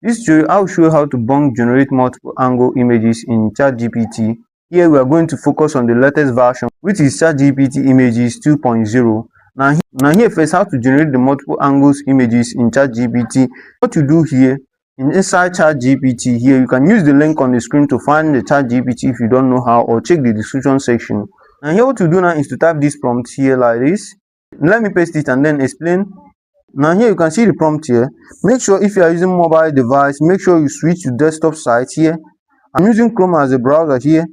This tutorial I will show you how to bulk generate multiple angle images in ChatGPT. Here we are going to focus on the latest version, which is ChatGPT Images 2.0. Now here first, how to generate the multiple angles images in ChatGPT. What you do here, inside ChatGPT here, you can use the link on the screen to find the ChatGPT if you don't know how, or check the description section. And here what to do now is to type this prompt here like this. Let me paste it and then explain. Now here you can see the prompt here. Make sure if you are using mobile device, make sure you switch to desktop site here. I'm using Chrome as a browser here.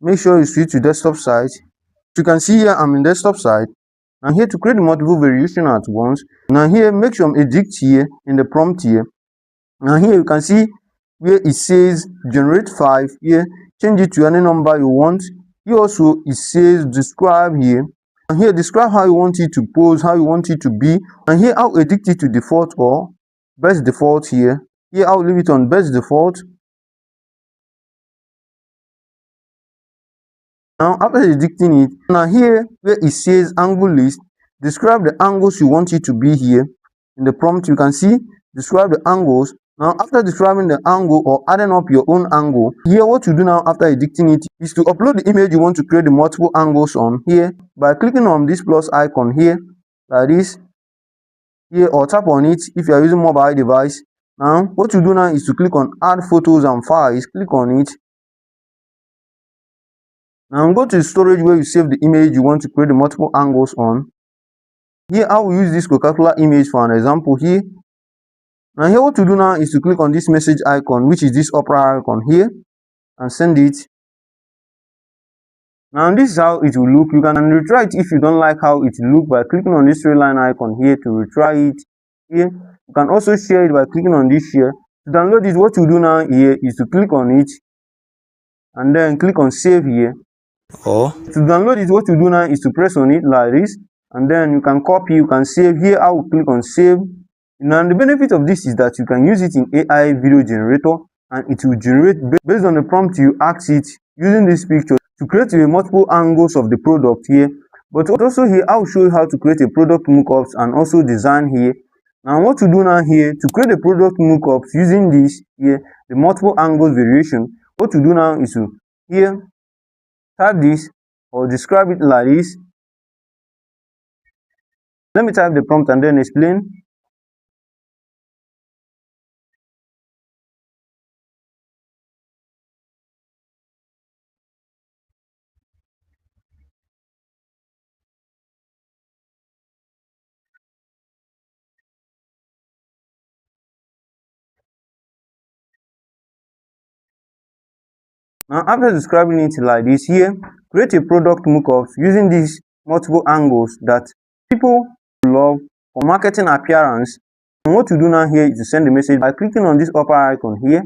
Make sure you switch to desktop site. You can see here I'm in desktop site. Now here to create multiple variation at once. Now here make sure I'm edit here in the prompt here. Now here you can see where it says generate 5 here. Change it to any number you want. Here also it says describe here. And here describe how you want it to pose, how you want it to be. And here I'll edit it to default or best default here. Here I'll leave it on best default. Now after editing it, now here where it says angle list, describe the angles you want it to be here. In the prompt you can see describe the angles. Now after describing the angle or adding up your own angle, here what you do now after editing it is to upload the image you want to create the multiple angles on here by clicking on this plus icon here like this here, or tap on it if you are using mobile device. Now what you do now is to click on add photos and files, click on it. Now go to the storage where you save the image you want to create the multiple angles on. Here I will use this Coca-Cola image for an example here. Now here what to do now is to click on this message icon, which is this upper icon here, and send it. Now this is how it will look. You can retry it if you don't like how it will look by clicking on this 3-line icon here to retry it here. You can also share it by clicking on this share. To download it, what you do now here is to click on it and then click on save here. Or to download it, what you do now is to press on it like this, and then you can copy, you can save. Here I will click on save. Now the benefit of this is that you can use it in AI video generator, and it will generate based on the prompt you ask it using this picture to create multiple angles of the product here. But also here I will show you how to create a product mockups and also design here. Now what to do now here to create a product mockups using this here, the multiple angles variation, what to do now is to here type this or describe it like this. Let me type the prompt and then explain. Now after describing it like this here, create a product mockups using these multiple angles that people love for marketing appearance. And what you do now here is to send the message by clicking on this upper icon here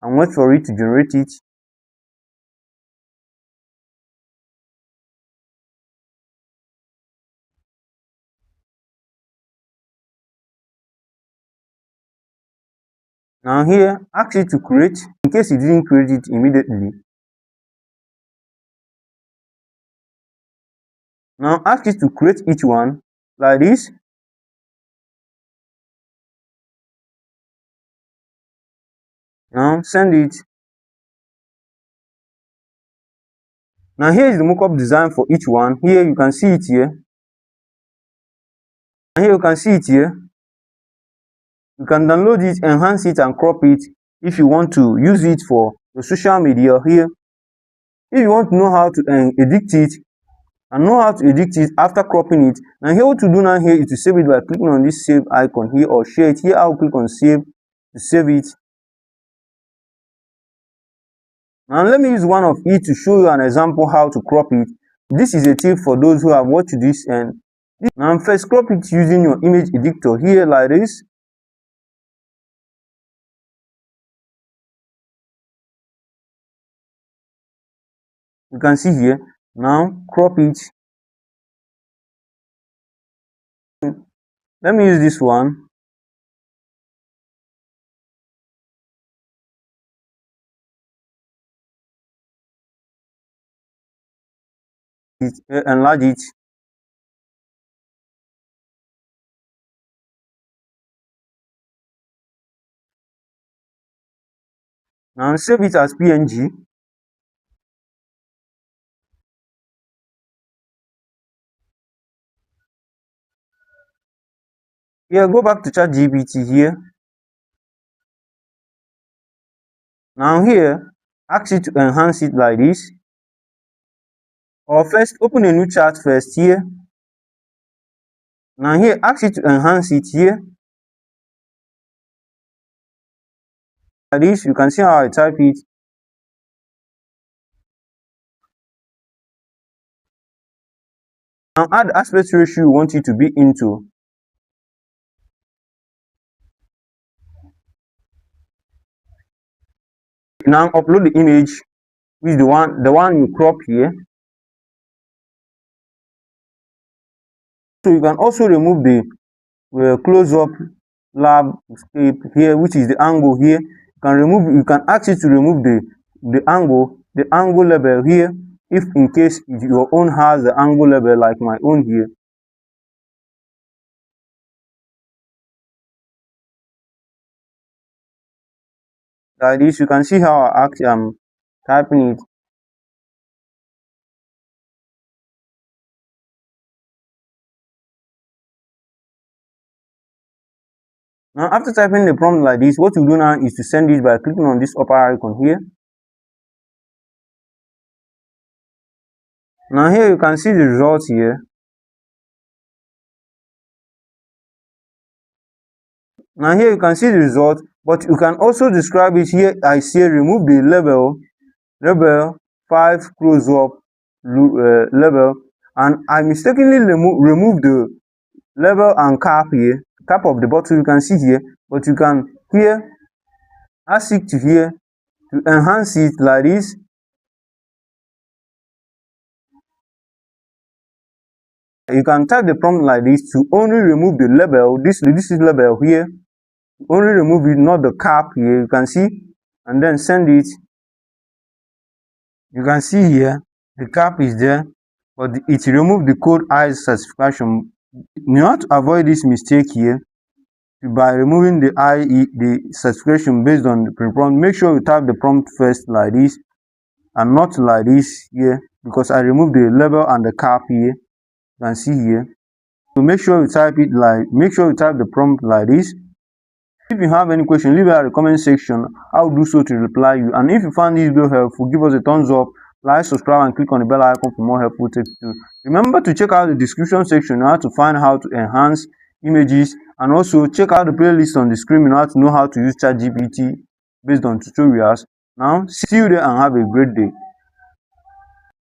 and wait for it to generate it. Now here ask it to create in case it didn't create it immediately. Now ask it to create each one like this. Now send it. Now here is the mockup design for each one. Here you can see it here. And here you can see it here. You can download it, enhance it and crop it if you want to use it for your social media here. If you want to know how to edit it and know how to edit it after cropping it, now here what to do now here is to save it by clicking on this save icon here or share it. Here I will click on save to save it. Now let me use one of it to show you an example how to crop it. This is a tip for those who have watched this. And now first crop it using your image editor here like this. You can see here. Now crop it. Let me use this one. Enlarge it. Now save it as PNG. Here, go back to ChatGPT here. Now here, ask it to enhance it like this. Or first, open a new chat first here. Now here, ask it to enhance it here. Like this, you can see how I type it. Now add aspect ratio you want it to be into. Now upload the image, which is the one you crop here. So you can also remove the close-up landscape here, which is the angle here. You can ask it to remove the angle level here, if in case your own has the angle level like my own here. Like this, you can see how I actually typing it. Now after typing the prompt like this, what you do now is to send it by clicking on this upper icon here. Now here you can see the results here. Now here you can see the result, but you can also describe it here. I say remove the level 5 close-up level, and I mistakenly remove the level and cap here, cap of the bottle you can see here, but you can here ask it to here to enhance it like this. You can type the prompt like this to only remove the level. This is level here. Only remove it, not the cap here. You can see, and then send it. You can see here the cap is there, but it removed the code eyes certification. You have to avoid this mistake here by removing the certification based on the prompt. Make sure you type the prompt first like this and not like this here, because I removed the level and the cap here. You can see here. So make sure you type the prompt like this. If you have any question, leave it at the comment section. I'll do so to reply you. And if you found this video helpful, give us a thumbs up, like, subscribe, and click on the bell icon for more helpful tips too. Remember to check out the description section to find how to enhance images, and also check out the playlist on the screen to know how to use ChatGPT based on tutorials. Now, see you there and have a great day.